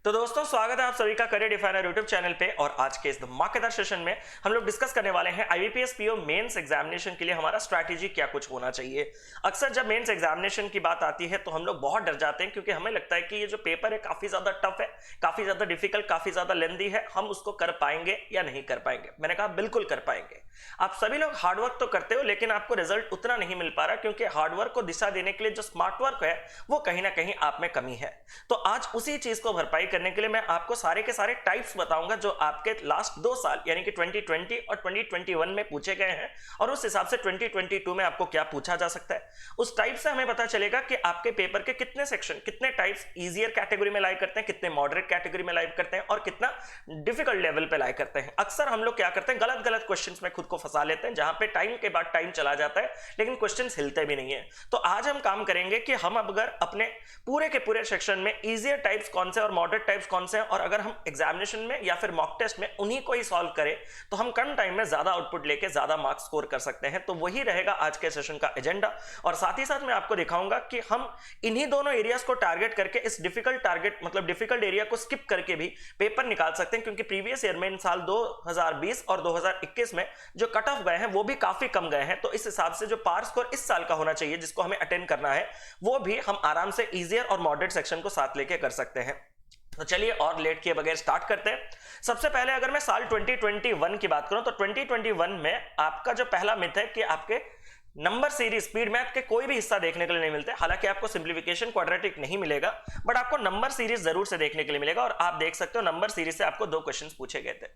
तो दोस्तों स्वागत है आप सभी का करियर डिफाइनर यूट्यूब चैनल पे। और आज के इस धमाकेदार सेशन में हम लोग डिस्कस करने वाले हैं आईबीपीएस पीओ मेंस एग्जामिनेशन के लिए हमारा स्ट्रैटेजी क्या कुछ होना चाहिए। अक्सर जब मेंस एग्जामिनेशन की बात आती है तो हम लोग बहुत डर जाते हैं, क्योंकि हमें लगता है कि ये जो पेपर है काफी ज्यादा टफ है, काफी ज्यादा डिफिकल्ट, काफी ज्यादा लेंदी है, हम उसको कर पाएंगे या नहीं कर पाएंगे। मैंने कहा बिल्कुल कर पाएंगे। आप सभी लोग हार्डवर्क तो करते हो, लेकिन आपको रिजल्ट उतना नहीं मिल पा रहा, क्योंकि हार्डवर्क को दिशा देने के लिए जो स्मार्ट वर्क है वो कहीं ना कहीं आप में कमी है। तो आज उसी चीज को भरपाई करने के लिए मैं आपको सारे के सारे टाइप्स बताऊंगा जो आपके लास्ट 2 साल यानी कि 2020 और 2021 में पूछे गए हैं, और उस हिसाब से 2022 में आपको क्या पूछा जा सकता है। उस टाइप से हमें पता चलेगा कि आपके पेपर के कितने सेक्शन, कितने टाइप्स ईजियर कैटेगरी में लाई करते हैं, कितने मॉडरेट कैटेगरी में लाई करते हैं और कितना डिफिकल्ट लेवल पे लाई करते हैं। अक्सर हम लोग क्या करते हैं, गलत गलत क्वेश्चंस में खुद को फंसा लेते हैं, जहां पे टाइम के बाद टाइम चला जाता है लेकिन क्वेश्चंस हिलते भी नहीं है। तो आज हम काम करेंगे कि हम अगर अपने पूरे के पूरे सेक्शन में ईजियर टाइप्स कौन से और मॉडरेट टाइप्स कौन से हैं, और अगर हम एग्जामिनेशन में या फिर मॉक टेस्ट में उन्हीं को ही सॉल्व करें तो हम कम टाइम में ज्यादा आउटपुट लेके ज्यादा मार्क्स स्कोर कर सकते हैं। तो वही रहेगा आज के सेशन का एजेंडा। और साथ ही साथ मैं आपको दिखाऊंगा कि हम इन्हीं दोनों एरियाज को टारगेट करके इस डिफिकल्ट टारगेट मतलब डिफिकल्ट एरिया को स्किप करके भी पेपर निकाल सकते हैं, क्योंकि प्रीवियस ईयर में इन साल 2020 और 2021 में जो कट ऑफ गए हैं वो भी काफी कम गए हैं। तो इस हिसाब से जो पार स्कोर इस साल का होना चाहिए जिसको हमें अटेंड करना है, वो भी हम आराम से ईजियर और मॉडरेट सेक्शन को साथ लेके कर सकते हैं। तो चलिए और लेट किए बगैर स्टार्ट करते हैं। सबसे पहले अगर मैं साल 2021 की बात करूं तो 2021 में आपका जो पहला मिथ है कि आपके नंबर सीरीज स्पीड मैथ के कोई भी हिस्सा देखने के लिए नहीं मिलते। हालांकि आपको सिंप्लीफिकेशन क्वाड्रेटिक नहीं मिलेगा, बट आपको नंबर सीरीज जरूर से देखने के लिए मिलेगा। और आप देख सकते हो नंबर सीरीज से आपको 2 क्वेश्चंस पूछे गए थे।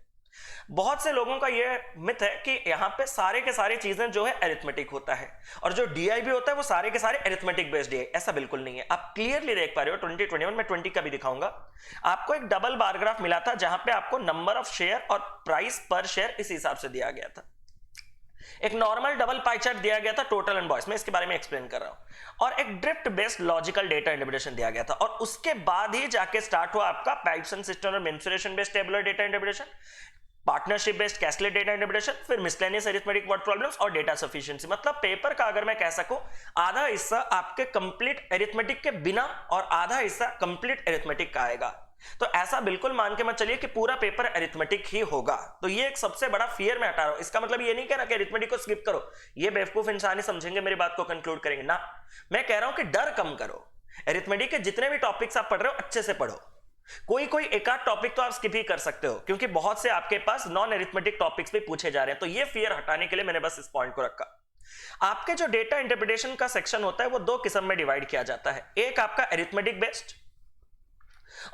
बहुत से लोगों का यह मिथ है कि यहां पे सारे के सारे चीजें जो है अरिथमेटिक होता है, और जो डीआई भी होता है वो सारे के सारे अरिथमेटिक बेस्ड डीआई। ऐसा बिल्कुल नहीं है। आप क्लियरली देख पा रहे हो 2021 में 20 का भी दिखाऊंगा। आपको एक डबल बार ग्राफ मिला था जहां पे आपको नंबर ऑफ शेयर और प्राइस पर शेयर इस हिसाब से दिया गया था। एक नॉर्मल डबल पाई चार्ट दिया गया था टोटल एंड बॉयस में, इसके बारे में एक्सप्लेन कर रहा हूं, और एक drift based logical data interpretation दिया गया था। और उसके बाद ही जाके स्टार्ट हुआ आपका पाइप्सन सिस्टम और mensuration based tabular data interpretation, partnership based cascade data interpretation, फिर मिसलेनियस अरिथमेटिक वर्ड प्रॉब्लम्स और डेटा सफिशिएंसी। मतलब पेपर का अगर मैं कह सकूं आधा हिस्सा आपके कंप्लीट अरिथमेटिक के बिना और आधा हिस्सा कंप्लीट अरिथमेटिक का आएगा। तो ऐसा बिल्कुल मान के मत चलिए कि पूरा पेपर अरिथमेटिक ही होगा। तो ये एक सबसे बड़ा फियर मैं हटा रहा हूं। इसका मतलब ये नहीं कह रहा कि अरिथमेटिक को स्किप करो, ये बेवकूफ इंसान ही समझेंगे, मेरी बात को कंक्लूड करेंगे ना। मैं कह रहा हूं कि डर कम करो। अरिथमेटिक के जितने भी टॉपिक्स आप पढ़ रहे हो अच्छे से पढ़ो। कोई एक आध टॉपिक तो आप स्किप ही कर सकते हो, क्योंकि बहुत से आपके पास नॉन अरिथमेटिक टॉपिक्स भी पूछे जा रहे हैं। तो ये फियर हटाने के लिए मैंने बस इस पॉइंट को रखा। आपके जो डेटा इंटरप्रिटेशन का सेक्शन होता है वो 2 किस्म में डिवाइड किया जाता है। एक आपका अरिथमेटिक बेस्ड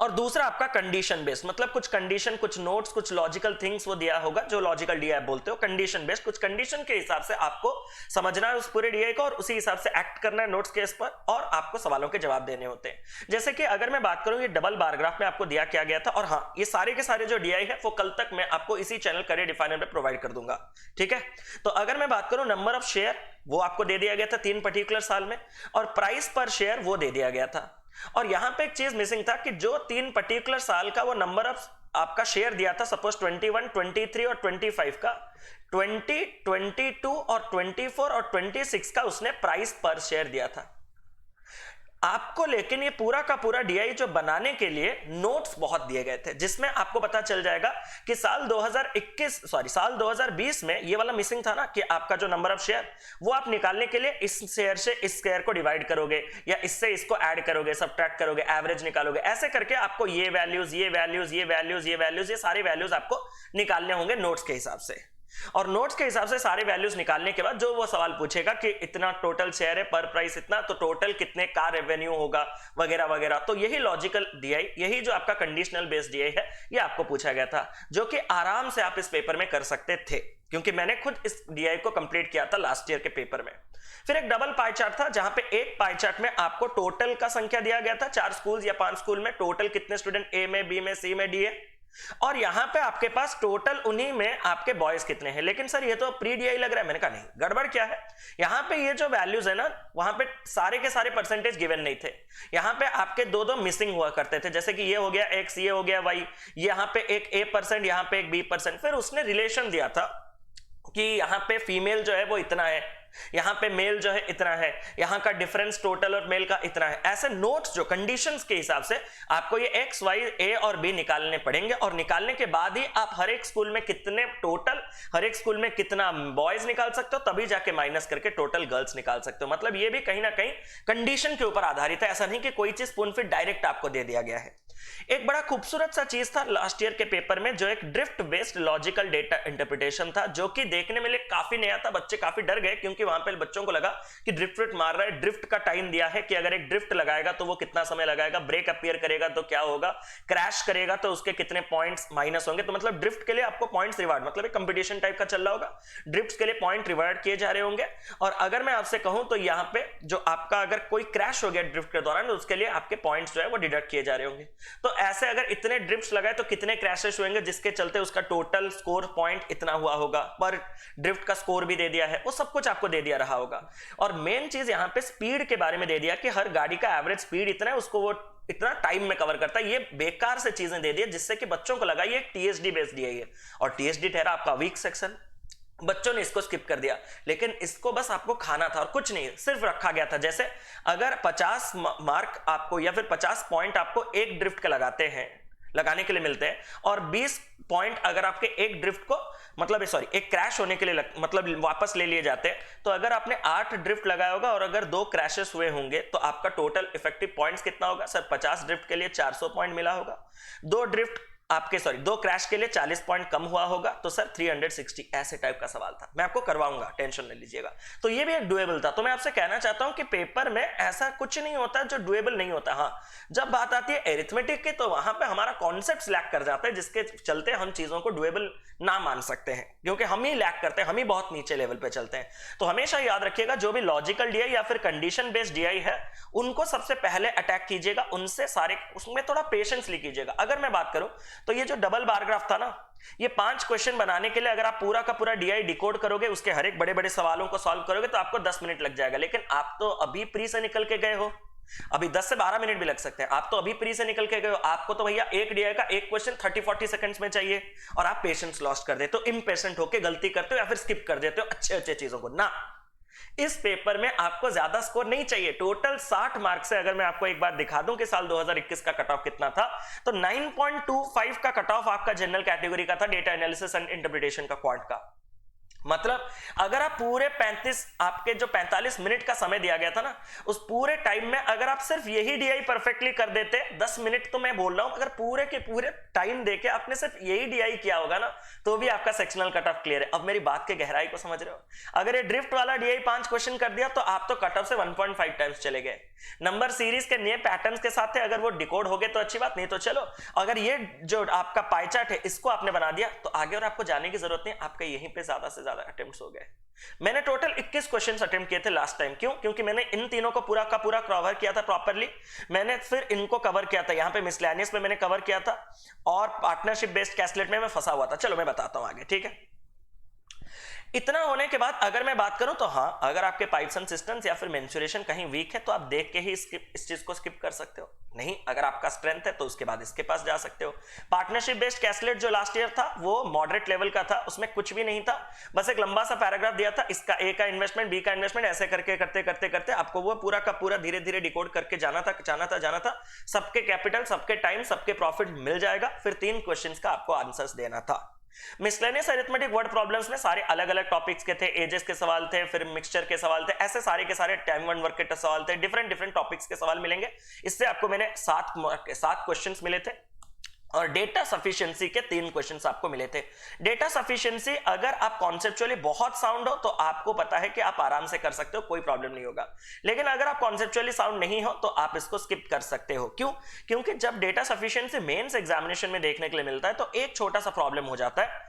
और दूसरा आपका कंडीशन बेस्ड। मतलब कुछ कंडीशन, कुछ नोट्स, कुछ लॉजिकल थिंग्स वो दिया होगा जो लॉजिकल डीआई बोलते हो। कंडीशन बेस्ड, कुछ कंडीशन के हिसाब से आपको समझना है उस पूरे डीआई को और उसी हिसाब से एक्ट करना है नोट्स के इस पर, और आपको सवालों के जवाब देने होते हैं। जैसे कि अगर मैं बात करूं ये डबल बार ग्राफ में आपको दिया क्या गया था, और हाँ ये सारे के सारे जो डीआई है वो कल तक मैं आपको इसी चैनल करियर डिफाइनर में प्रोवाइड कर दूंगा, ठीक है। तो अगर मैं बात करूं नंबर ऑफ शेयर, वो आपको दे दिया गया था 3 पर्टिकुलर साल में, और प्राइस पर शेयर वो दे दिया गया था। और यहां पे एक चीज मिसिंग था कि जो 3 पर्टिकुलर साल का वो नंबर ऑफ आपका शेयर दिया था, सपोज 21, 23 और 25 का, 20, 22 और 24 और 26 का उसने प्राइस पर शेयर दिया था आपको। लेकिन ये पूरा का पूरा डीआई जो बनाने के लिए नोट्स बहुत दिए गए थे, जिसमें आपको पता चल जाएगा कि साल 2020 में ये वाला मिसिंग था ना, कि आपका जो नंबर ऑफ शेयर वो आप निकालने के लिए इस शेयर से इस शेयर को डिवाइड करोगे या इससे इसको ऐड करोगे, सब्ट्रैक्ट करोगे, एवरेज निकालोगे। ऐसे करके आपको ये वैल्यूज, ये वैल्यूज, ये वैल्यूज, ये वैल्यूज, ये सारे वैल्यूज आपको निकालने होंगे नोट्स के हिसाब से। और नोट्स के हिसाब से सारे वैल्यूज निकालने के बाद जो वो सवाल पूछेगा कि इतना टोटल शेयर है, पर प्राइस इतना, तो टोटल कितने का रेवेन्यू होगा, वगैरह वगैरह। तो यही लॉजिकल डीआई, यही जो आपका कंडीशनल बेस्ड डीआई है, ये आपको पूछा गया था, जो कि आराम से आप इस पेपर में कर सकते थे, क्योंकि मैंने खुद इस डीआई को कंप्लीट किया था लास्ट ईयर के पेपर में। फिर एक डबल पाई चार्ट था, जहां पे एक पाई चार्ट में आपको टोटल का संख्या दिया गया था, 4 स्कूल या 5 स्कूल में टोटल कितने स्टूडेंट ए में, बी में, सी में, डी है, और यहां पे आपके पास टोटल उन्हीं में आपके बॉयज कितने हैं। लेकिन सर ये तो प्री डीआई लग रहा है। मैंने कहा नहीं, गड़बड़ क्या है, यहां पे ये जो वैल्यूज है ना, वहां पे सारे के सारे परसेंटेज गिवन नहीं थे। यहां पे आपके 2 मिसिंग हुआ करते थे, जैसे कि ये हो गया x, ये हो गया y, यहां पे एक a%, यहां पे एक b%। फिर उसने रिलेशन दिया था कि यहां पे फीमेल जो है वो इतना है, यहाँ पे मेल जो है इतना है, यहाँ का डिफरेंस टोटल और मेल का इतना है। ऐसे नोट्स जो कंडीशंस के हिसाब से आपको ये एक्स वाई ए और बी निकालने पड़ेंगे, और निकालने के बाद ही आप हर एक स्कूल में कितने टोटल, हर एक स्कूल में कितना बॉयज निकाल सकते हो, तभी जाके माइनस करके टोटल गर्ल्स निकाल सकते हो। मतलब ये भी कहीं ना कहीं कंडीशन के ऊपर आधारित है, ऐसा नहीं कि कोई चीज स्पून फिट डायरेक्ट आपको दे दिया गया है। एक बड़ा खूबसूरत सा चीज था लास्ट ईयर के पेपर में, जो एक drift based logical data interpretation था, जो कि देखने में काफी नया था। बच्चे काफी डर गए क्योंकि वहां पे बच्चों को लगा कि ड्रिफ्ट मार रहा है। ड्रिफ्ट का टाइम दिया है कि अगर एक ड्रिफ्ट लगाएगा तो वो कितना समय लगाएगा, ब्रेक अपीयर करेगा तो क्या होगा, क्रैश करेगा तो उसके कितने पॉइंट्स माइनस होंगे। तो मतलब ड्रिफ्ट के लिए आपको पॉइंट्स रिवार्ड, मतलब एक कंपटीशन टाइप का चल रहा होगा, ड्रिफ्ट के लिए पॉइंट रिवार्ड किए जा रहे होंगे। और अगर मैं आपसे कहूं तो यहाँ पे जो आपका अगर कोई क्रैश हो गया ड्रिफ्ट के दौरान, तो उसके लिए आपके पॉइंट्स जो है वो डिडक्ट किए जा रहे होंगे। तो ऐसे अगर इतने ड्रिफ्ट्स लगाए तो कितने क्रैशेस होंगे, जिसके चलते उसका टोटल स्कोर पॉइंट इतना हुआ होगा, पर ड्रिफ्ट का स्कोर भी दे दिया है, वो सब कुछ आपको दे दिया रहा होगा। और मेन चीज यहां पे स्पीड के बारे में दे दिया कि हर गाड़ी का एवरेज स्पीड इतना है, उसको वो इतना टाइम में कवर करता है। ये बेकार से चीजें दे दी जिससे कि बच्चों को लगा ये टीएसडी बेस्ड दिया है, और टीएसडी ठहरा आपका वीक सेक्शन। बच्चों ने इसको स्किप कर दिया, लेकिन इसको बस आपको खाना था और कुछ नहीं, सिर्फ रखा गया था। जैसे अगर 50 मार्क आपको या फिर 50 पॉइंट आपको एक ड्रिफ्ट के लगाने के लिए मिलते हैं, और 20 पॉइंट अगर आपके एक ड्रिफ्ट को मतलब एक क्रैश होने के लिए मतलब वापस ले लिए जाते हैं, तो अगर आपने 8 ड्रिफ्ट लगाया होगा और अगर 2 क्रैशेस हुए होंगे तो आपका टोटल इफेक्टिव पॉइंट्स कितना होगा सर? 50 ड्रिफ्ट के लिए 400 पॉइंट मिला होगा, 2 क्रैश के लिए 40 पॉइंट कम हुआ होगा, तो सर 360। ऐसे टाइप का सवाल था, मैं आपको करवाऊंगा, टेंशन नहीं लीजिएगा। तो ये भी एक डुएबल था। तो मैं आपसे कहना चाहता हूं कि पेपर में ऐसा कुछ नहीं होता जो डुएबल नहीं होता। हाँ, जब बात आती है एरिथमेटिक की, तो वहां पे हमारा कॉन्सेप्ट लैक कर जाता है, जिसके चलते हम चीजों को डुएबल ना मान सकते हैं, क्योंकि हम ही लैक करते हैं, हम ही बहुत नीचे लेवल पे चलते हैं। तो हमेशा याद रखिएगा, जो भी लॉजिकल डीआई या फिर कंडीशन बेस्ड डीआई है, उनको सबसे पहले अटैक कीजिएगा, उनसे सारे, उसमें थोड़ा पेशेंस लीजिएगा। अगर मैं बात करूं तो ये जो डबल बार ग्राफ था ना, ये 5 क्वेश्चन बनाने के लिए अगर आप पूरा का पूरा डीआई डिकोड करोगे, उसके हर एक बड़े बड़े सवालों को सॉल्व करोगे, तो आपको 10 मिनट लग जाएगा। लेकिन आप तो अभी प्री से निकल के गए हो, अभी 10 से 12 मिनट भी लग सकते हैं। आप तो अभी प्री से निकल के गए हो, आपको तो भैया एक डीआई का एक क्वेश्चन 30-40 सेकंड्स में चाहिए, और आप पेशेंस लॉस्ट कर देते हो, इम्पेशेंट होकर गलती करते हो या फिर स्किप कर देते हो अच्छे चीजों को ना। इस पेपर में आपको ज्यादा स्कोर नहीं चाहिए। टोटल 60 मार्क्स से अगर मैं आपको एक बार दिखा दूं कि साल 2021 का कट ऑफ कितना था, तो 9.25 का कट ऑफ आपका जनरल कैटेगरी का था, डेटा एनालिसिस एंड इंटरप्रिटेशन का, क्वांट का। मतलब अगर आप पूरे 45 मिनट का समय दिया गया था ना, उस पूरे टाइम में अगर आप सिर्फ यही डीआई परफेक्टली कर देते, 10 मिनट तो मैं बोल रहा हूं, अगर पूरे के पूरे टाइम देके आपने सिर्फ यही डीआई किया होगा ना, तो भी आपका सेक्शनल कट ऑफ क्लियर है। अब मेरी बात के गहराई को समझ रहे हो? अगर ये ड्रिफ्ट वाला डीआई 5 क्वेश्चन कर दिया, तो आप तो कट ऑफ से 1.5 टाइम्स चले गए। नंबर सीरीज के नए पैटर्न्स के साथ थे, अगर वो डिकोड हो गए तो अच्छी बात, नहीं तो चलो, अगर ये जो आपका पाई चार्ट है इसको आपने बना दिया, तो आगे और आपको जाने की जरूरत नहीं, आपका यहीं पे ज्यादा से ज्यादा अटेम्प्ट्स हो गए। मैंने टोटल 21 क्वेश्चंस अटेम्प्ट किए थे लास्ट टाइम। क्यों? क्योंकि मैंने इन तीनों को पूरा का पूरा कवर किया था प्रॉपर्ली। मैंने फिर इनको कवर किया था, यहां पे मिसलेनियस में मैंने कवर किया था, और पार्टनरशिप बेस्ड कैसलेट में मैं फंसा हुआ था। चलो मैं बताता हूं आगे, ठीक है? इतना होने के बाद अगर मैं बात करूं तो हाँ, अगर आपके पाइप्स एंड सिस्टम्स या फिर मेंसुरेशन कहीं वीक है, तो आप देख के ही इस चीज को स्किप कर सकते हो। नहीं, अगर आपका स्ट्रेंथ है तो उसके बाद इसके पास जा सकते हो। पार्टनरशिप बेस्ड कैसलेट जो लास्ट ईयर था वो मॉडरेट लेवल का था, उसमें कुछ भी नहीं था, बस एक लंबा सा पैराग्राफ दिया था, इसका ए का इन्वेस्टमेंट, बी का इन्वेस्टमेंट, ऐसे करके करते आपको वो पूरा का पूरा धीरे धीरे डिकोड करके जाना था। सबके कैपिटल, सबके टाइम, सबके प्रॉफिट मिल जाएगा। फिर 3 क्वेश्चन का आपको आंसर्स देना था। मिसलेनियस अरिथमेटिक वर्ड प्रॉब्लम्स में सारे अलग अलग टॉपिक्स के थे, एजेस के सवाल थे, फिर मिक्सचर के सवाल थे, ऐसे सारे के सारे टाइम वन वर्क के सवाल थे, डिफरेंट टॉपिक्स के सवाल मिलेंगे। इससे आपको मैंने 7 क्वेश्चंस मिले थे, और डेटा सफिशिएंसी के 3 क्वेश्चंस आपको मिले थे। डेटा सफिशिएंसी, अगर आप कॉन्सेप्चुअली बहुत साउंड हो तो आपको पता है कि आप आराम से कर सकते हो, कोई प्रॉब्लम नहीं होगा। लेकिन अगर आप कॉन्सेप्चुअली साउंड नहीं हो तो आप इसको स्किप कर सकते हो। क्यों? क्योंकि जब डेटा सफिशिएंसी मेंस एग्जामिनेशन में देखने के लिए मिलता है, तो एक छोटा सा प्रॉब्लम हो जाता है।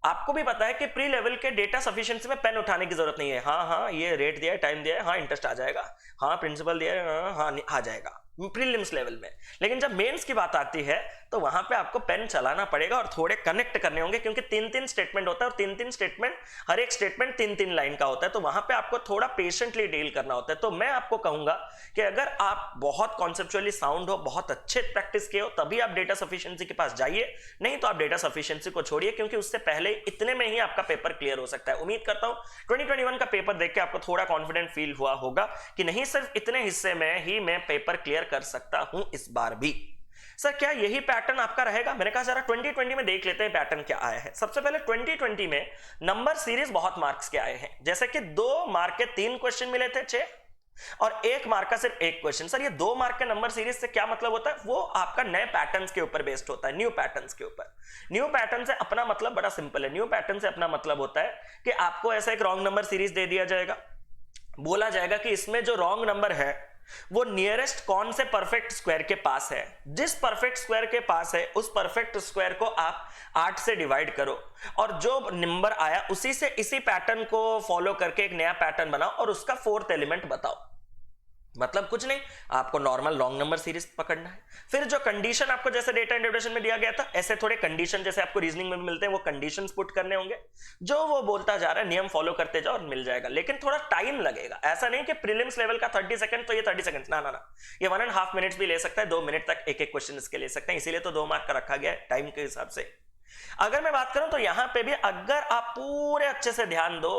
आपको भी पता है कि प्री लेवल के डेटा सफिशिएंसी में पेन उठाने की जरूरत नहीं है। हाँ, ये रेट दिया है, टाइम दिया है, हाँ इंटरेस्ट आ जाएगा, हाँ प्रिंसिपल दिया है, हाँ आ जाएगा। प्रीलिम्स लेवल में। लेकिन जब मेंस की बात आती है तो वहां पे आपको पेन चलाना पड़ेगा और थोड़े कनेक्ट करने होंगे, क्योंकि 3-3 स्टेटमेंट होता है और 3-3 स्टेटमेंट, हर एक स्टेटमेंट 3-3 लाइन का होता है, तो वहां पे आपको थोड़ा पेशेंटली डील करना होता है। तो मैं आपको कहूंगा कि अगर आप बहुत कॉन्सेप्चुअली साउंड हो, बहुत अच्छे प्रैक्टिस किए हो, तभी आप डेटा सफिशिएंसी के पास जाइए, नहीं तो आप डेटा सफिशिएंसी को छोड़िए, क्योंकि उससे पहले इतने में ही आपका पेपर क्लियर हो सकता है। उम्मीद करता हूं 2021 का पेपर देख के आपको थोड़ा कॉन्फिडेंट फील हुआ होगा कि नहीं, सिर्फ इतने हिस्से में ही मैं पेपर क्लियर कर सकता हूं इस बार भी। सर क्या यही पैटर्न आपका रहेगा? मैंने कहा जरा 2020 में देख लेते हैं पैटर्न क्या आया है। सबसे पहले 2020 में नंबर सीरीज बहुत मार्क्स के आए हैं, जैसे कि 2 मार्क के 3 क्वेश्चन मिले थे 6 और 1 मार्क का सिर्फ 1 क्वेश्चन। सर ये 2 मार्क के नंबर सीरीज से क्या मतलब होता है? वो आपका नए पैटर्न्स के ऊपर बेस्ड होता है, न्यू पैटर्न्स के ऊपर। न्यू पैटर्न से अपना मतलब बड़ा सिंपल है। न्यू पैटर्न से अपना मतलब होता है कि आपको ऐसा एक रॉन्ग नंबर सीरीज दे दिया जाएगा, बोला जाएगा कि इसमें जो रॉन्ग नंबर है वो नियरेस्ट कौन से परफेक्ट स्क्वायर के पास है। जिस परफेक्ट स्क्वायर के पास है उस परफेक्ट स्क्वायर को आप 8 से डिवाइड करो और जो नंबर आया उसी से इसी पैटर्न को फॉलो करके एक नया पैटर्न बनाओ और उसका 4th एलिमेंट बताओ। मतलब कुछ नहीं, आपको नॉर्मल लॉन्ग नंबर सीरीज पकड़ना है। फिर जो कंडीशन आपको जैसे डेटा इंटरप्रिटेशन में दिया गया था, ऐसे थोड़े कंडीशन जैसे आपको रीजनिंग में भी मिलते हैं, वो कंडीशंस पुट करने होंगे। जो वो बोलता जा रहा है नियम फॉलो करते जाओ और मिल जाएगा, लेकिन थोड़ा टाइम लगेगा। ऐसा नहीं कि प्रीलिम्स लेवल का 30 सेकंड तो ये 30 सेकंड, ना ना ना, ये 1.5 मिनट्स भी ले सकता है, 2 मिनट तक एक एक क्वेश्चन इसके ले सकते हैं, इसीलिए तो 2 मार्क का रखा गया है टाइम के हिसाब से। अगर मैं बात करूं तो यहां पे भी अगर आप पूरे अच्छे से ध्यान दो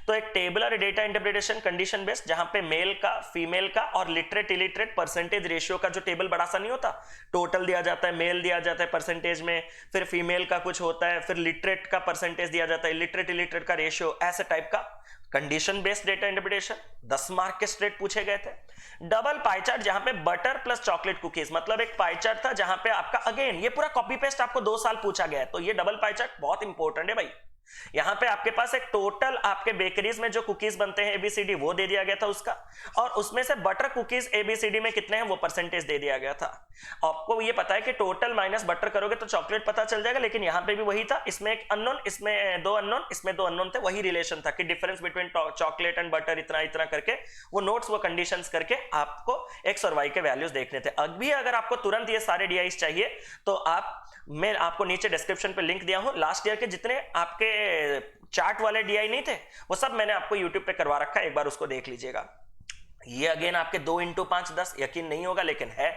तो एक टेबल और डेटा इंटरप्रिटेशन कंडीशन बेस्ड, जहां पे मेल का, फीमेल का और लिटरेट इलिटरेट परसेंटेज रेशियो का जो टेबल बड़ा सा नहीं होता, टोटल दिया जाता है, मेल दिया जाता है परसेंटेज में, फिर फीमेल का कुछ होता है, फिर लिटरेट का परसेंटेज दिया जाता है, लिटरेट इलिटरेट का रेशियो, ऐसे टाइप का condition based data interpretation 10 mark के स्ट्रेट पूछे गए थे। डबल पाई चार्ट, जहां पे बटर प्लस चॉकलेट कुकीज, मतलब एक पाई चार्ट था जहां पे आपका अगेन ये पूरा कॉपी पेस्ट आपको 2 साल पूछा गया है, तो ये डबल पाई चार्ट बहुत इंपॉर्टेंट है भाई। यहां पे आपके पास एक टोटल आपके बेकरीज में जो कुकीज बनते हैं एबीसीडी वो दे दिया गया था उसका, और उसमें से बटर कुकीज एबीसीडी में कितने हैं वो परसेंटेज दे दिया गया था। आपको ये पता है कि टोटल माइनस बटर करोगे तो चॉकलेट पता चल जाएगा, लेकिन यहां पे भी वही था, इसमें एक अननोन, इसमें 2 अननोन, इसमें 2 अननोन थे, वही रिलेशन था कि difference between chocolate and butter इतना इतना करके वो नोट्स, वो कंडीशंस करके आपको एक्स और वाई के वैल्यूज देखने थे। अभी अगर आपको तुरंत ये सारे डीआईस चाहिए तो मैं आपको नीचे डिस्क्रिप्शन पे लिंक दिया हूं, लास्ट ईयर के जितने आपके चार्ट वाले डीआई नहीं थे वो सब मैंने आपको यूट्यूब पे करवा रखा है, एक बार उसको देख लीजिएगा। ये अगेन आपके 2 × 5 10, यकीन नहीं होगा लेकिन है।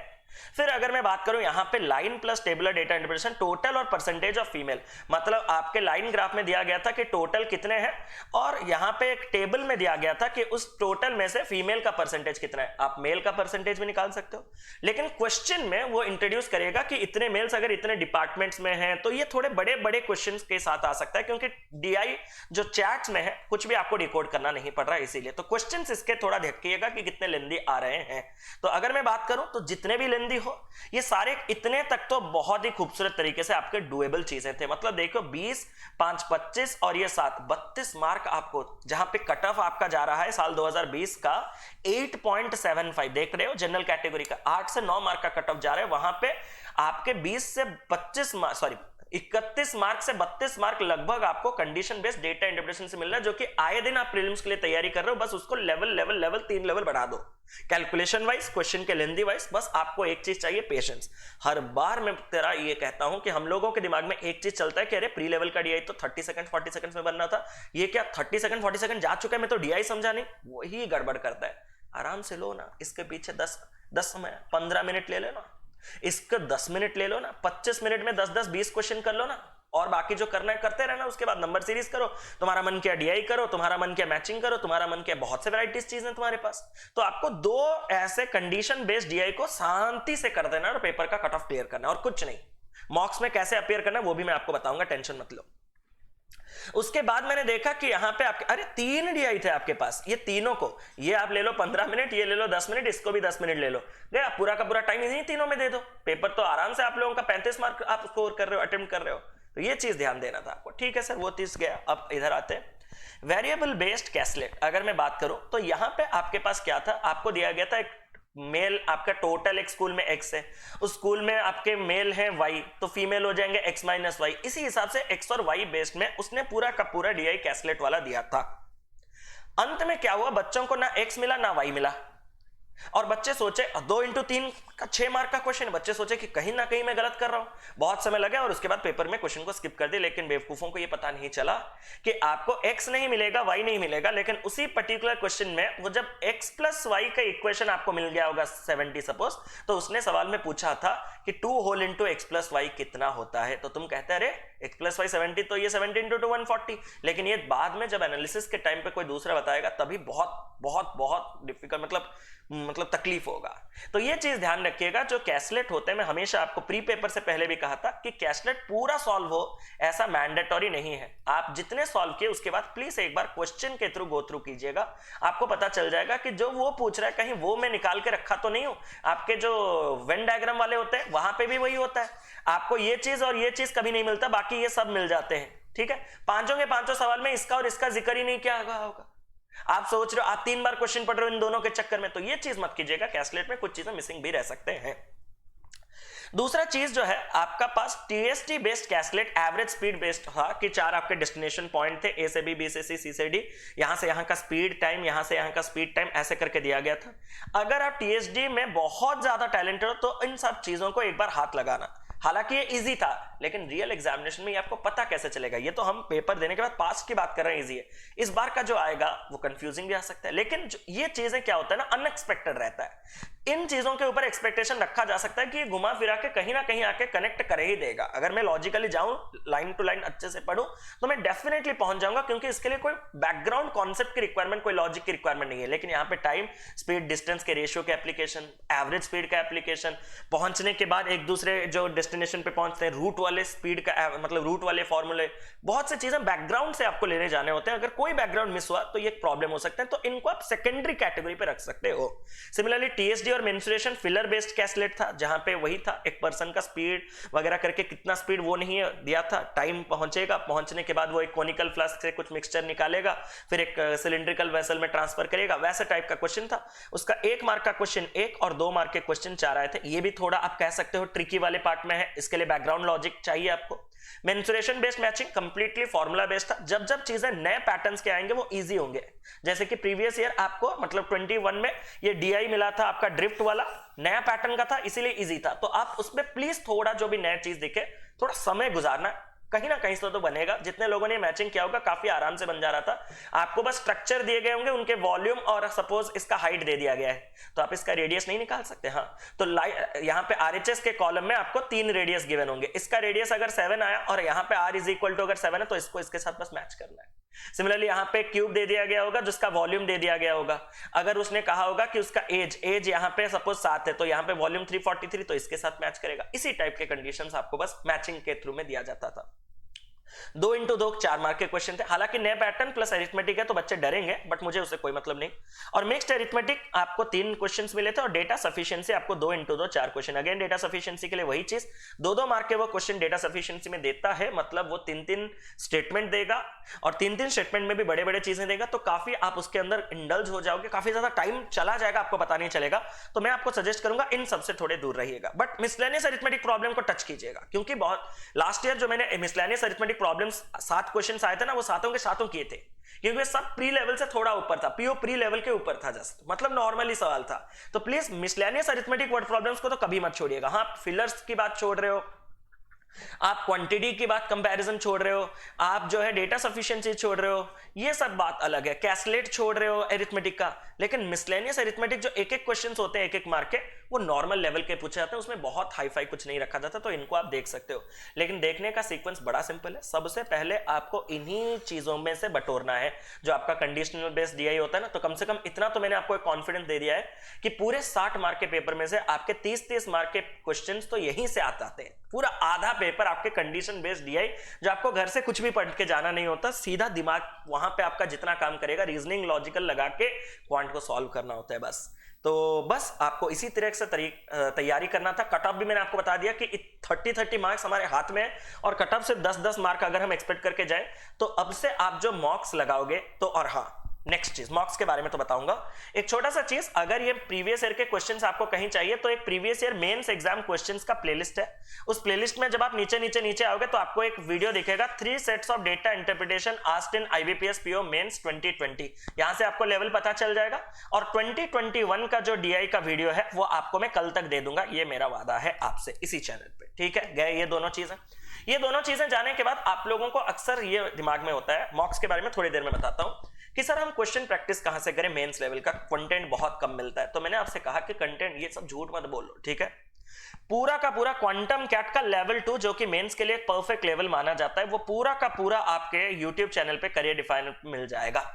फिर अगर मैं बात करूं यहां पे line plus tabular data interpretation, total और परसेंटेज ऑफ फीमेल, मतलब आपके लाइन ग्राफ में दिया गया था कि टोटल कितने हैं और यहां पे एक टेबल में दिया गया था कि उस टोटल में से फीमेल का परसेंटेज कितना है। आप मेल का परसेंटेज भी निकाल सकते हो, लेकिन क्वेश्चन में वो इंट्रोड्यूस करेगा कि इतने मेल्स अगर इतने डिपार्टमेंट्स में हैं, तो ये थोड़े बड़े बड़े क्वेश्चन के साथ आ सकता है, क्योंकि डीआई जो चैट्स में है कुछ भी आपको डिकोड करना नहीं पड़ रहा है, इसीलिए तो क्वेश्चन इसके थोड़ा देखिएगा कि कितने लेंदी आ रहे हैं। तो अगर मैं बात करूं तो जितने भी हो, ये सारे इतने तक तो बहुत ही खूबसूरत तरीके से आपके डुएबल चीजें थे। मतलब देखो 20, 5, 25 और ये 7, 32 मार्क आपको, जहां पे कट ऑफ आपका जा रहा है साल 2020 का 8.75, देख रहे हो जनरल कैटेगरी का 8 से 9 मार्क का कट ऑफ जा रहा है, वहां पे आपके 20 से 25 मार्क, सॉरी 31 मार्क से 32 मार्क लगभग आपको कंडीशन बेस्ड डेटा इंटरप्रिटेशन से मिल रहा है, जो कि आए दिन आप प्रीलिम्स के लिए तैयारी कर रहे हो, बस उसको लेवल 3 लेवल बढ़ा दो, कैलकुलेशन वाइज, क्वेश्चन के लेंथी वाइज। बस आपको एक चीज चाहिए, पेशेंस। हर बार मैं तेरा ये कहता हूं कि हम लोगों के दिमाग में एक चीज चलता है कि अरे प्री लेवल का डीआई तो 30 सेकंड 40 सेकंड में बनना था, ये क्या 30 सेकंड 40 सेकंड जा चुका है, मैं तो डीआई समझा नहीं, वही गड़बड़ करता है। आराम से लो ना, इसके पीछे 15 मिनट ले लेना, इसका 10 मिनट ले लो ना, 25 मिनट में 10 20 क्वेश्चन कर लो ना, और बाकी जो करना है करते रहना। उसके बाद नंबर सीरीज करो, तुम्हारा मन किया डीआई करो, तुम्हारा मन किया मैचिंग करो, तुम्हारा मन किया, बहुत से वैराइटीज चीजें तुम्हारे पास। तो आपको 2 ऐसे कंडीशन बेस्ड डीआई को शांति से कर देना और पेपर का कट ऑफ क्लियर करना, और कुछ नहीं। मॉक्स में कैसे अपियर करना वो भी मैं आपको बताऊंगा, टेंशन मत लो। उसके बाद मैंने देखा कि यहां पे आपके, अरे 3 डीआई थे आपके पास, ये तीनों को, ये आप ले लो 15 मिनट, ये ले लो 10 मिनट, इसको भी 10 मिनट ले लो, गया पूरा का पूरा टाइम इन्हीं तीनों में दे दो, पेपर तो आराम से आप लोगों का 35 मार्क आप स्कोर कर रहे हो, अटेम्प्ट कर रहे हो। तो ये चीज ध्यान देना था आपको, ठीक है सर, वो चीज गया। अब इधर आते हैं वेरिएबल बेस्ड कैसलेट। अगर मैं बात करूं तो यहां पे आपके पास क्या था, आपको दिया गया था एक मेल, आपका टोटल एक स्कूल में x है, उस स्कूल में आपके मेल है y, तो फीमेल हो जाएंगे x - y। इसी हिसाब से x और y बेस्ड में उसने पूरा का पूरा डीआई कैसलेट वाला दिया था। अंत में क्या हुआ, बच्चों को ना x मिला ना y मिला, और बच्चे सोचे 2 into 3 का 6 मार्क का क्वेश्चन, बच्चे सोचे कि कहीं ना कहीं मैं गलत कर रहा हूं, बहुत समय लगा और उसके बाद पेपर में क्वेश्चन को स्किप कर दिया। लेकिन बेवकूफों को यह पता नहीं चला कि आपको x नहीं मिलेगा, y नहीं मिलेगा, लेकिन उसी पर्टिकुलर क्वेश्चन में वो जब x + y का इक्वेशन आपको मिल गया होगा 70 सपोज, तो उसने सवाल में पूछा था कि 2 होल इंटू x + y कितना होता है। तो तुम कहते अरे x + y 70, तो ये 70 × 2 140। लेकिन ये बाद में जब एनालिसिस के टाइम पे कोई दूसरा बताएगा तभी बहुत बहुत बहुत डिफिकल्ट मतलब तकलीफ होगा। तो ये चीज ध्यान रखिएगा, जो कैसलेट होते हैं, मैं हमेशा आपको प्री पेपर से पहले भी कहा था कि कैसलेट पूरा सॉल्व हो ऐसा मैंडेटरी नहीं है। आप जितने सॉल्व किए उसके बाद प्लीज एक बार क्वेश्चन के थ्रू गो थ्रू कीजिएगा, आपको पता चल जाएगा कि जो वो पूछ रहा है कहीं वो मैं निकाल के रखा तो नहीं हूं। आपके जो वेन डायग्राम वाले होते हैं वहां पे भी वही होता है, आपको ये चीज और ये चीज कभी नहीं मिलता, बाकी ये सब मिल जाते हैं। ठीक है, पांचों के पांचों सवाल में इसका और इसका जिक्र ही नहीं किया होगा। आप सोच रहे हो आप 3 बार क्वेश्चन पढ़ रहे हो इन दोनों के चक्कर में, तो ये चीज मत कीजिएगा, कैसलेट में कुछ चीजें मिसिंग भी रह सकते हैं। दूसरा चीज जो है, आपका पास टीएसटी बेस्ड कैसलेट एवरेज स्पीड बेस्ड था कि 4 आपके डेस्टिनेशन पॉइंट थे, ए से बी, बी से सी, सी से डी, यहां से यहां का स्पीड टाइम, यहां से यहां का स्पीड टाइम, ऐसे करके दिया गया था। अगर आप टीएसडी में बहुत ज्यादा टैलेंटेड हो तो इन सब चीजों को एक बार हाथ लगाना। हालांकि ये इजी था, लेकिन रियल एग्जामिनेशन में ये आपको पता कैसे चलेगा। ये तो हम पेपर देने के बाद पास की बात कर रहे हैं, इजी है। इस बार का जो आएगा वो कंफ्यूजिंग भी आ सकता है, लेकिन ये चीजें क्या होता है ना, अनएक्सपेक्टेड रहता है। इन चीजों के ऊपर एक्सपेक्टेशन रखा जा सकता है कि ये घुमा फिरा के कहीं ना कहीं आके कनेक्ट कर ही देगा। अगर मैं लॉजिकली जाऊं, लाइन टू लाइन अच्छे से पढूं, तो मैं डेफिनेटली पहुंच जाऊंगा, क्योंकि इसके लिए कोई बैकग्राउंड कॉन्सेप्ट की रिक्वायरमेंट, कोई लॉजिक की रिक्वायरमेंट नहीं है। लेकिन यहाँ पे टाइम, स्पीड, डिस्टेंस के रेशियो के एप्लीकेशन, एवरेज स्पीड का एप्लीकेशन, पहुंचने के बाद एक दूसरे जो डेस्टिनेशन पे पहुंचते हैं रूट वाले स्पीड का मतलब रूट वाले फॉर्मूले, बहुत सी चीजें बैकग्राउंड से आपको लेने जाने होते हैं। अगर कोई बैकग्राउंड मिस हुआ तो ये प्रॉब्लम हो सकता है, तो इनको आप सेकेंडरी कैटेगरी पे रख सकते हो। सिमिलरली टीएसडी और मेंसुरेशन फिलर बेस्ड कैसलेट था, जहां पे वही था एक पर्सन का स्पीड वगैरह करके, कितना स्पीड वो नहीं दिया था, टाइम पहुंचेगा, पहुंचने के बाद वो एक कोनिकल फ्लास्क से कुछ मिक्सचर निकालेगा, फिर एक सिलिंड्रिकल वेसल में ट्रांसफर करेगा, वैसे टाइप का क्वेश्चन था। उसका 1 मार्क का क्वेश्चन 1 और 2 मार्क के क्वेश्चन 4 आए थे। ये भी थोड़ा आप कह सकते हो ट्रिकी वाले पार्ट में है, इसके लिए बैकग्राउंड लॉजिक चाहिए आपको। Mensuration based matching completely formula based था। जब जब चीजें नए पैटर्न्स के आएंगे वो इजी होंगे। जैसे कि प्रीवियस ईयर आपको मतलब 21 में ये डीआई मिला था आपका ड्रिफ्ट वाला, नया पैटर्न का था, इसीलिए इजी था। तो आप उसमें प्लीज थोड़ा जो भी नया चीज दिखे थोड़ा समय गुजारना, कहीं ना कहीं से तो बनेगा। जितने लोगों ने मैचिंग किया होगा काफी आराम से बन जा रहा था। आपको बस स्ट्रक्चर दिए गए होंगे, उनके वॉल्यूम और सपोज इसका हाइट दे दिया गया है, तो आप इसका रेडियस नहीं निकाल सकते। हाँ, तो यहाँ पे आरएचएस के कॉलम में आपको 3 रेडियस गिवन होंगे। इसका रेडियस अगर 7 आया और यहाँ पे r इज इक्वल टू अगर 7 है, तो इसको इसके साथ बस मैच करना है। सिमिलरली यहाँ पे क्यूब दे दिया गया होगा जिसका वॉल्यूम दे दिया गया होगा। अगर उसने कहा होगा कि उसका एज यहाँ पे सपोज 7 है, तो यहाँ पे वॉल्यूम 343, तो इसके साथ मैच करेगा। इसी टाइप के कंडीशंस आपको बस मैचिंग के थ्रू में दिया जाता था। 2 into 2 4 मार्क के क्वेश्चन थे। हालांकि नए पैटर्न प्लस अरिथमेटिक है तो बच्चे डरेंगे, बट मुझे उससे कोई मतलब नहीं। और मिक्स्ड अरिथमेटिक आपको 3 क्वेश्चंस मिले थे, और डेटा सफिशिएंसी आपको 2 into 2 4 question. Again data sufficiency के लिए वही चीज, 2-2 मार्क के वो क्वेश्चन डेटा सफिशिएंसी में देता है, मतलब वो 3-3 स्टेटमेंट देगा, और 3-3 स्टेटमेंट में भी बड़े बड़े चीजें देगा, तो काफी आप उसके अंदर इंडल्ज हो जाओगे, काफी ज्यादा टाइम चला जाएगा, आपको पता नहीं चलेगा। तो मैं आपको सजेस्ट करूंगा इन सबसे थोड़े दूर रहिएगा, बट मिसलेनियस अरिथमेटिक प्रॉब्लम को टच कीजिएगा, क्योंकि बहुत लास्ट ईयर जो मैंने मिसलेनियस अरिथमेटिक प्रॉब्लम्स 7 क्वेश्चंस आए थे ना, वो सातों के सातों किए थे, क्योंकि वे सब प्री लेवल से थोड़ा ऊपर था, पीओ प्री लेवल के ऊपर था, जस्ट मतलब नॉर्मली सवाल था। तो please miscellaneous arithmetic word problems को तो कभी मत छोड़िएगा। हाँ, फिलर्स की बात छोड़ रहे हो, आप क्वांटिटी की बात कंपैरिजन छोड़ रहे हो, आप जो है डेटा सफिशिएंसी छोड़ रहे हो, ये सब बात अलग है। कैसलेट छोड़ रहे हो अरिथमेटिक का, लेकिन मिसलेनियस अरिथमेटिक जो एक एक क्वेश्चंस होते हैं, एक एक मार्क के, वो नॉर्मल लेवल के पूछे जाते हैं, उसमें बहुत हाई फाई कुछ नहीं रखा जाता, तो इनको आप देख सकते हो। लेकिन देखने का सीक्वेंस बड़ा सिंपल है। सबसे पहले आपको इन्हीं चीजों में से बटोरना है जो आपका कंडीशनल बेस्ड डीआई होता है ना। तो कम से कम इतना तो मैंने आपको एक कॉन्फिडेंस दे दिया है कि पूरे 60 मार्क के पेपर में से आपके 30-30 मार्क के क्वेश्चन तो यहीं से आते हैं। पूरा आधा पेपर आपके कंडीशन बेस्ड डीआई, जो आपको घर से कुछ भी पढ़ के जाना नहीं होता, सीधा दिमाग वहां पे आपका जितना काम करेगा, रीजनिंग लॉजिकल लगा के क्वांट को सॉल्व करना होता है बस। तो बस आपको इसी तरह से तैयारी करना था। कट ऑफ भी मैंने आपको बता दिया कि 30-30 मार्क्स हमारे हाथ में है, और कट ऑफ से 10-10 मार्क अगर हम एक्सपेक्ट करके जाएं, तो अब से आप जो मॉक्स लगाओगे तो, और हाँ, नेक्स्ट चीज मॉक्स के बारे में तो बताऊंगा। एक छोटा सा चीज, अगर ये प्रीवियस ईयर के क्वेश्चंस आपको कहीं चाहिए तो एक previous year mains exam questions का प्लेलिस्ट है। उस प्लेलिस्ट में जब आप नीचे नीचे नीचे आओगे तो आपको एक वीडियो दिखेगा, 3 sets of data interpretation asked in IBPS PO mains 2020। यहां से आपको लेवल पता चल जाएगा। और 2021 का जो डीआई का वीडियो है वो आपको मैं कल तक दे दूंगा, ये मेरा वादा है आपसे इसी चैनल पे, ठीक है। गए ये दोनों चीजें। ये दोनों चीजें जाने के बाद आप लोगों को अक्सर ये दिमाग में होता है, मॉक्स के बारे में थोड़ी देर में बताता हूं कि सर हम क्वेश्चन प्रैक्टिस कहां से करें, मेंस लेवल का कंटेंट बहुत कम मिलता है। तो मैंने आपसे कहा कि कंटेंट ये सब झूठ मत बोलो, ठीक है। पूरा का पूरा क्वांटम कैट का लेवल 2 जो कि मेंस के लिए एक परफेक्ट लेवल माना जाता है, वो पूरा का पूरा आपके यूट्यूब चैनल पे करियर डिफाइनर मिल जाएगा।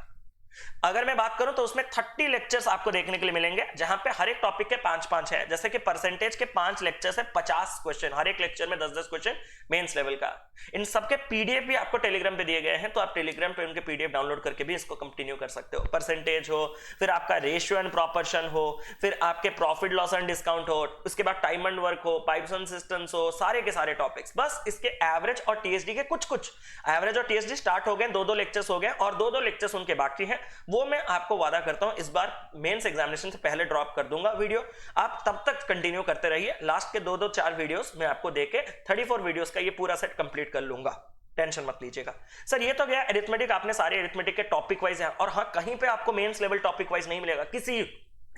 अगर मैं बात करूं तो उसमें 30 लेक्चर्स आपको देखने के लिए मिलेंगे, जहां पे हर एक टॉपिक के 5-5 है। जैसे कि परसेंटेज के 5 लेक्चर्स है, 50 क्वेश्चन, हर एक लेक्चर में 10-10 क्वेश्चन मेंस लेवल का। इन सबके पीडीएफ भी आपको टेलीग्राम पे दिए गए हैं, तो आप टेलीग्राम पे उनके पीडीएफ डाउनलोड करके भी इसको कंटिन्यू कर सकते हो। परसेंटेज हो, फिर आपका रेशियो एंड प्रॉपर्शन हो, फिर आपके प्रॉफिट लॉस एंड डिस्काउंट हो, उसके बाद टाइम एंड वर्क हो, पाइप्स एंड सिस्टम्स हो, सारे के सारे टॉपिक्स। बस इसके एवरेज और टीएसडी के कुछ एवरेज और टीएसडी स्टार्ट हो गए, 2-2 लेक्चर्स हो गए और 2-2 लेक्चर्स उनके बाकी हैं। वो मैं आपको वादा करता हूं इस बार मेंस एग्जामिनेशन से पहले ड्रॉप कर दूंगा वीडियो। आप तब तक कंटिन्यू करते रहिए। लास्ट के 2-4 वीडियोस मैं आपको देके 34 वीडियोस का ये पूरा सेट कंप्लीट कर लूंगा, टेंशन मत लीजिएगा। सर ये तो गया अरिथमेटिक, आपने सारे अरिथमेटिक के टॉपिक वाइज हैं। और हाँ, कहीं पे आपको मेंस लेवल टॉपिक वाइज नहीं मिलेगा, किसी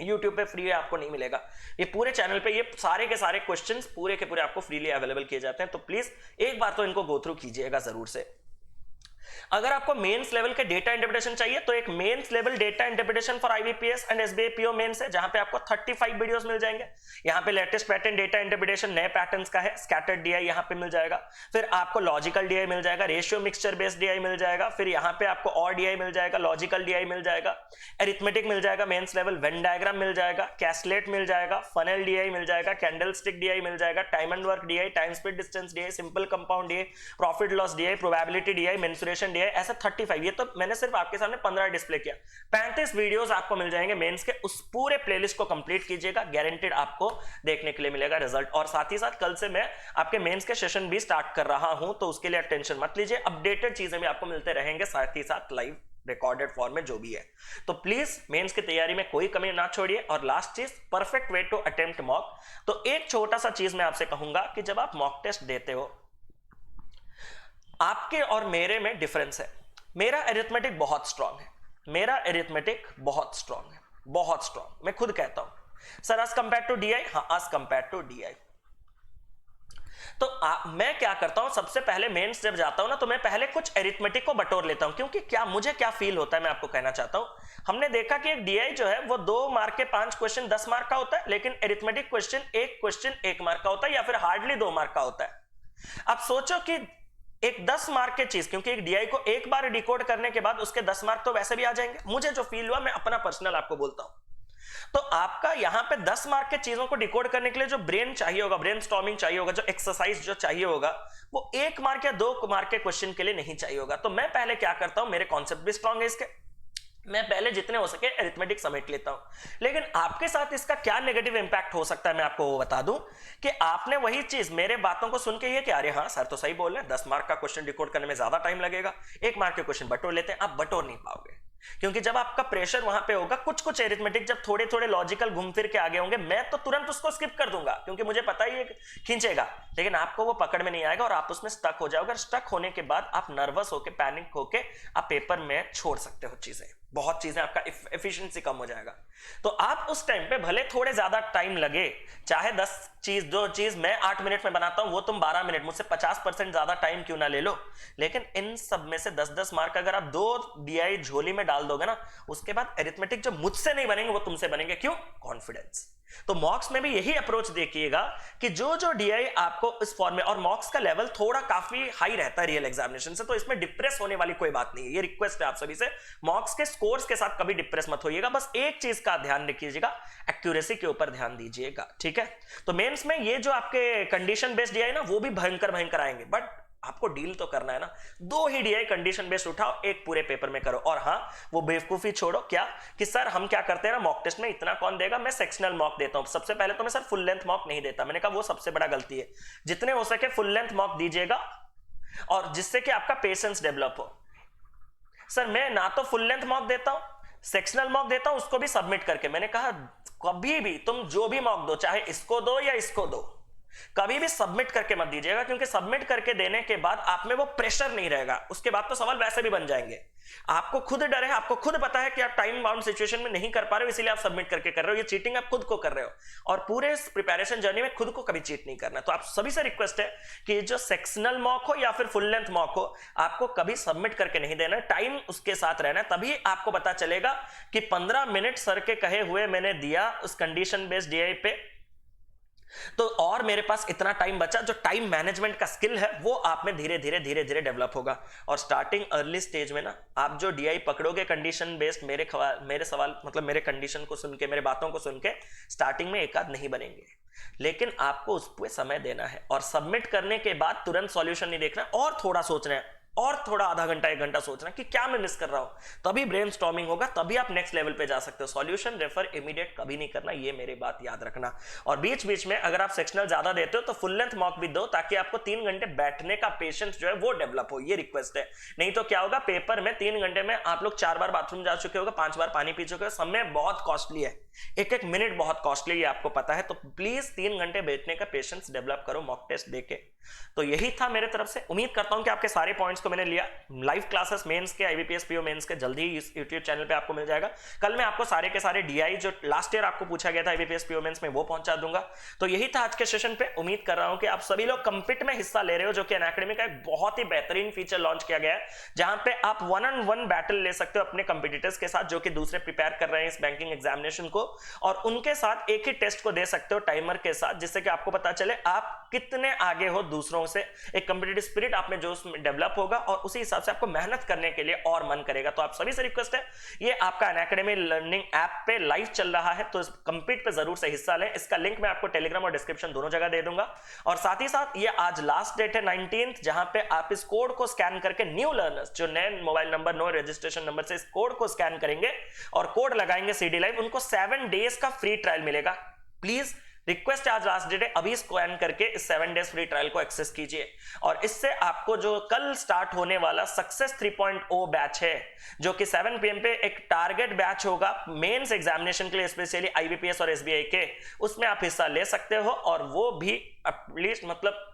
YouTube पे फ्री है आपको नहीं मिलेगा। ये पूरे चैनल पे ये सारे के सारे क्वेश्चंस पूरे के पूरे आपको फ्रीली अवेलेबल किए जाते हैं। तो प्लीज एक बार तो इनको गो थ्रू कीजिएगा जरूर से। अगर आपको मेंस लेवल के डेटा इंटरप्रिटेशन चाहिए तो एक mains level data interpretation for IBPS and SBI PO mains है, जहां पे आपको 35 वीडियोस मिल जाएंगे। यहां पे लेटेस्ट पैटर्न डेटा इंटरप्रिटेशन नए पैटर्न्स का है, स्कैटर्ड डीआई यहां पे मिल जाएगा। फिर आपको लॉजिकल डीआई मिल जाएगा, रेशियो मिक्सचर बेस्ड डीआई मिल जाएगा। फिर यहां पे आपको और डीआई मिल जाएगा, लॉजिकल डीआई मिल जाएगा, अरिथमेटिक मिल जाएगा, मेंस लेवल वेन डायग्राम मिल जाएगा, कैस्लेट मिल जाएगा, फनल डीआई मिल जाएगा, कैंडलस्टिक डीआई मिल जाएगा, time and work DI, time speed distance DI, simple compound DI, profit loss DI, probability DI, mensuration DI, ऐसा 35। ये तो मैंने सिर्फ आपके सामने 15 डिस्प्ले किया। 35 वीडियोस आपको मिल जाएंगे मेंस के। उस पूरे प्लेलिस्ट को कंप्लीट कीजिएगा, गारंटेड आपको देखने के लिए मिलेगा रिजल्ट। और साथ ही साथ कल से मैं आपके मेंस के सेशन भी स्टार्ट कर रहा हूं, तो उसके लिए टेंशन मत लीजिए। अपडेटेड चीजें भी आपको मिलते रहेंगे, साथ ही साथ लाइव रिकॉर्डेड फॉर्म में जो भी है। तो प्लीज मेंस की तैयारी में कोई कमी ना छोड़िए। और लास्ट चीज, perfect way to attempt mock. तो एक छोटा सा चीज मैं आपसे कहूंगा कि जब आप मॉक टेस्ट देते हो, आपके और मेरे में डिफरेंस है। मेरा अरिथमेटिक बहुत स्ट्रांग है, मेरा अरिथमेटिक बहुत स्ट्रांग है, बहुत स्ट्रांग। मैं खुद कहता हूं sir as compared to DI, हाँ एज कंपेयर टू डीआई। तो मैं क्या करता हूं, सबसे पहले मेंस जब जाता हूं ना, तो मैं पहले कुछ अरिथमेटिक को बटोर लेता हूं। क्योंकि क्या मुझे क्या फील होता है मैं आपको कहना चाहता हूं। हमने देखा कि एक डीआई जो है वो 2 मार्क के 5 क्वेश्चन 10 मार्क का होता है, लेकिन अरिथमेटिक क्वेश्चन 1 मार्क का होता है, या फिर हार्डली 2 मार्क का होता है। अब सोचो कि एक 10 मार्क के चीज, क्योंकि एक डीआई को एक बार डिकोड करने के बाद उसके 10 मार्क तो वैसे भी आ जाएंगे। मुझे जो फील हुआ मैं अपना पर्सनल आपको बोलता हूं। तो आपका यहां पे 10 मार्क के चीजों को डिकोड करने के लिए जो ब्रेन चाहिए होगा, ब्रेन स्टॉर्मिंग चाहिए होगा, जो एक्सरसाइज जो चाहिए होगा, वो 1 मार्क या 2 मार्क के क्वेश्चन के लिए नहीं चाहिए होगा। तो मैं पहले क्या करता हूं, मेरे कॉन्सेप्ट भी स्ट्रांग है इसके, मैं पहले जितने हो सके अरिथमेटिक समेट लेता हूं। लेकिन आपके साथ इसका क्या नेगेटिव इंपैक्ट हो सकता है मैं आपको वो बता दूं कि आपने वही चीज मेरे बातों को सुन के ये कि अरे हाँ सर तो सही बोल रहे हैं, 10 मार्क का क्वेश्चन डिकोड करने में ज्यादा टाइम लगेगा, 1 मार्क के क्वेश्चन बटोर लेते हैं। आप बटोर नहीं पाओगे, क्योंकि जब आपका प्रेशर वहां पे होगा, कुछ अरिथमेटिक जब थोड़े थोड़े लॉजिकल घूम फिर के आगे होंगे, मैं तो तुरंत उसको स्किप कर दूंगा, क्योंकि मुझे पता ही है खींचेगा, लेकिन आपको वो पकड़ में नहीं आएगा और आप उसमें स्टक हो जाओगे। स्टक होने के बाद आप नर्वस होके, पैनिक होके आप पेपर में छोड़ सकते हो चीजें, बहुत चीजें, आपका एफिशिएंसी कम हो जाएगा। तो आप उस टाइम पे भले थोड़े ज्यादा टाइम लगे, चाहे 2 चीज मैं 8 मिनट में बनाता हूं, वो तुम 12 मिनट, मुझसे 50% ज्यादा टाइम क्यों ना ले लो, लेकिन इन सब में से 10-10 मार्क अगर आप 2 डीआई झोली में डाल दोगे ना, उसके बाद अरिथमेटिक जो मुझसे नहीं बनेंगे वो तुमसे बनेंगे। क्यों? कॉन्फिडेंस। तो मॉक्स में भी यही अप्रोच देखिएगा कि जो डीआई आपको इस फॉर्म में, और मॉक्स का लेवल थोड़ा काफी हाई रहता है रियल एग्जामिनेशन से, तो इसमें डिप्रेस होने वाली कोई बात नहीं है। ये रिक्वेस्ट है आप सभी से, मॉक्स के स्कोर्स के साथ कभी डिप्रेस मत होइएगा। बस एक चीज का ध्यान रखिएगा, एक्यूरेसी के ऊपर ध्यान दीजिएगा, ठीक है। तो मेंस में ये जो आपके कंडीशन बेस्ड डीआई ना, वो भी भयंकर आएंगे, बट आपको डील तो करना है ना। 2 ही डीआई कंडीशन बेस्ड उठाओ, 1 पूरे पेपर में करो। और हाँ, वो बेवकूफी छोड़ो क्या कि सर हम क्या करते हैं ना मॉक टेस्ट में, इतना कौन देगा, मैं सेक्शनल मॉक देता हूं। सबसे पहले तो मैं सर फुल लेंथ मॉक नहीं देता, मैंने कहा वो सबसे बड़ा गलती है। जितने हो सके फुल लेंथ मॉक दीजिएगा, और जिससे कि आपका पेशेंस डेवलप हो। सर मैं ना तो फुल लेंथ मॉक देता हूं, सेक्शनल मॉक देता हूं उसको भी सबमिट करके। मैंने कहा कभी भी तुम जो भी मॉक दो, चाहे इसको दो या इसको दो, कभी भी सबमिट करके मत दीजिएगा, क्योंकि सबमिट करके देने के बाद आप में वो प्रेशर नहीं रहेगा। उसके बाद तो सवाल वैसे भी बन जाएंगे। आपको खुद डर है, आपको खुद पता है कि आप टाइम बाउंड सिचुएशन में नहीं कर पा रहे हो, इसीलिए आप सबमिट करके कर रहे हो। ये चीटिंग आप खुद को कर रहे हो, और पूरे प्रिपरेशन जर्नी में खुद को कभी चीट नहीं करना। तो आप सभी से रिक्वेस्ट है कि जो सेक्शनल मॉक हो या फिर फुल लेंथ मॉक हो, आपको कभी सबमिट करके नहीं देना, टाइम उसके साथ रहना। तभी आपको पता चलेगा कि 15 मिनट सर के कहे हुए मैंने दिया उस कंडीशन बेस्ड डीआई पे, तो और मेरे पास इतना टाइम बचा। जो टाइम मैनेजमेंट का स्किल है वो आप में धीरे धीरे धीरे धीरे डेवलप होगा। और स्टार्टिंग अर्ली स्टेज में ना, आप जो डीआई पकड़ोगे कंडीशन बेस्ड, मेरे सवाल मतलब मेरे कंडीशन को सुन के, मेरे बातों को सुन के स्टार्टिंग में एक आध नहीं बनेंगे, लेकिन आपको उस पर समय देना है। और सबमिट करने के बाद तुरंत सॉल्यूशन नहीं देखना, और थोड़ा सोचना है, और थोड़ा आधा घंटा 1 घंटा सोचना कि क्या मैं मिस कर रहा हूं। तभी ब्रेनस्टॉर्मिंग होगा, तभी आप नेक्स्ट लेवल पे जा सकते हो। सॉल्यूशन रेफर इमीडिएट कभी नहीं करना, ये मेरी बात याद रखना। और बीच बीच में अगर आप सेक्शनल ज्यादा देते हो तो फुल लेंथ मॉक भी दो, ताकि आपको 3 घंटे बैठने का पेशेंस जो है वो डेवलप हो। ये रिक्वेस्ट है। नहीं तो क्या होगा, पेपर में 3 घंटे में आप लोग 4 बार बाथरूम जा चुके होगा, 5 बार पानी पी चुके हो। समय बहुत कॉस्टली है, एक मिनट बहुत कॉस्टली है, आपको पता है। तो प्लीज 3 घंटे बैठने का पेशेंस डेवलप करो मॉक टेस्ट देके। तो यही था मेरे तरफ से। उम्मीद करता हूं कि आपके सारे पॉइंट्स को मैंने लिया। लाइव क्लासेस मेंस के, आईबीपीएस पीओ मेंस के जल्दी ही इस यूट्यूब चैनल पे आपको मिल जाएगा। कल मैं आपको सारे के सारे डीआई जो लास्ट ईयर आपको पूछा गया था आईबीपीएस पीओ मेंस में, वो पहुंचा दूंगा। तो यही था आज के सेशन पे। उम्मीद कर रहा हूं कि आप सभी लोग कंपीट में हिस्सा ले रहे हो, जो कि अनअकैडमी का एक बहुत ही बेहतरीन फीचर लॉन्च किया गया है, जहां पे आप 1-on-1 बैटल ले सकते हो अपने कंपिटिटर्स के साथ, जो कि दूसरे प्रिपेयर कर रहे हैं इस बैंकिंग एग्जामिनेशन को, और उनके साथ एक ही टेस्ट को दे सकते हो टाइमर के साथ, जिससे कि आपको पता चले आप कितने आगे हो दूसरों से। एक कॉम्पिटिटिव स्पिरिट आप में जो डेवलप होगा, और उसी हिसाब से आपको मेहनत करने के लिए और मन करेगा। तो आप सभी से रिक्वेस्ट है, ये आपका अनअकैडमी लर्निंग ऐप पे लाइव चल रहा है, तो इस कंपीट पे जरूर से हिस्सा लें। इसका लिंक मैं आपको टेलीग्राम और डिस्क्रिप्शन दोनों जगह दे दूंगा। और साथ ही साथ ये आज लास्ट डेट है 19th, जहां पे आप इस कोड को स्कैन करके न्यू लर्नर्स जो नए mobile number, no registration number से इस कोड को स्कैन करेंगे और कोड लगाएंगे CD लाइव, उनको 7 डेज का फ्री ट्रायल मिलेगा। प्लीज रिक्वेस्ट, आज लास्ट डेट है, अभी स्कैन करके इस 7 डेज फ्री ट्रायल को एक्सेस कीजिए। और इससे आपको जो कल स्टार्ट होने वाला सक्सेस 3.0 बैच है, जो कि 7 PM पे एक टारगेट बैच होगा मेंस एग्जामिनेशन के लिए, स्पेशली आईबीपीएस और एसबीआई के, उसमें आप हिस्सा ले सकते हो। और वो भी एटलीस्ट मतलब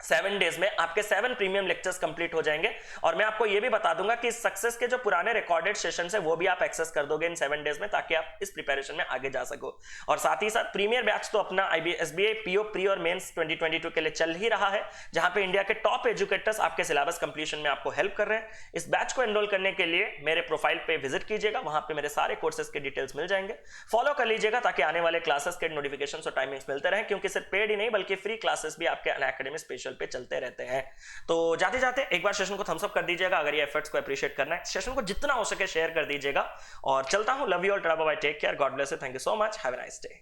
7 डेज में आपके 7 प्रीमियम लेक्चर्स कंप्लीट हो जाएंगे। और मैं आपको यह भी बता दूंगा कि सक्सेस के जो पुराने रिकॉर्डेड सेशन है वो भी आप एक्सेस कर दोगे इन 7 डेज में, ताकि आप इस प्रिपरेशन में आगे जा सको। और साथ ही साथ प्रीमियर बैच तो अपना एसबीआई पीओ प्री और मेंस 2022 के लिए चल ही रहा है, जहां पे इंडिया के टॉप एजुकेटर्स आपके सिलेबस कंप्लीशन में आपको हेल्प कर रहे हैं। इस बैच को एनरोल करने के लिए मेरे प्रोफाइल पे विजिट कीजिएगा, वहां पे मेरे सारे कोर्सेज के डिटेल्स मिल जाएंगे। फॉलो कर लीजिएगा ताकि आने वाले क्लासेस के नोटिफिकेशन और टाइमिंग्स मिलते रहे, क्योंकि सिर्फ पेड ही नहीं बल्कि फ्री क्लासेस भी आपके अनअकैडमी स्पेशल पे चलते रहते हैं। तो जाते जाते एक बार सेशन को थम्स अप कर दीजिएगा अगर ये एफर्ट्स को अप्रिशिएट करना है। सेशन को जितना हो सके शेयर कर दीजिएगा। और चलता हूं, love you all, bye bye, take care, God bless you, thank you so much, have a nice day.